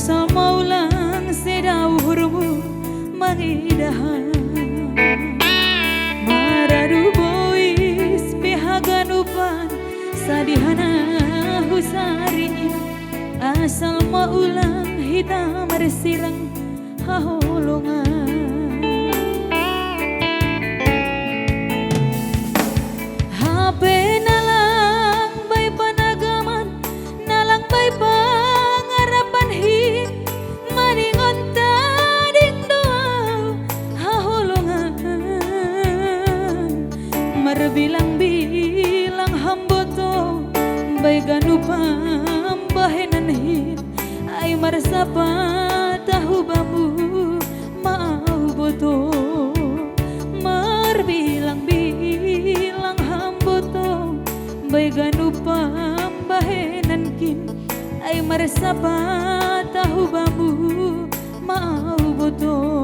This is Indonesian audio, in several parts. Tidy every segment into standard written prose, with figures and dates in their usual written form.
asal maulang sedauhurmu mangidahan maradu bois pihaganupan sadihana husari asal maulang hitam bersirang haholongan HP nalang bay panagaman nalang bay pangarapan hi maningon tading doa haholongan marbilang-bilang hamboto bay ganupam bahenan hit ay marsapa tahu bambu mau boto marbilang-bilang hamboto bay ganupam bahenan kin ay marsapa tahu bambu mau boto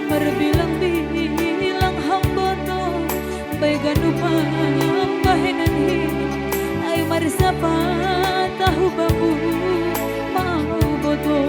berbilang-bilang hamboto bay ganupam bahenan hi ay marsapa tahu bambu mau boto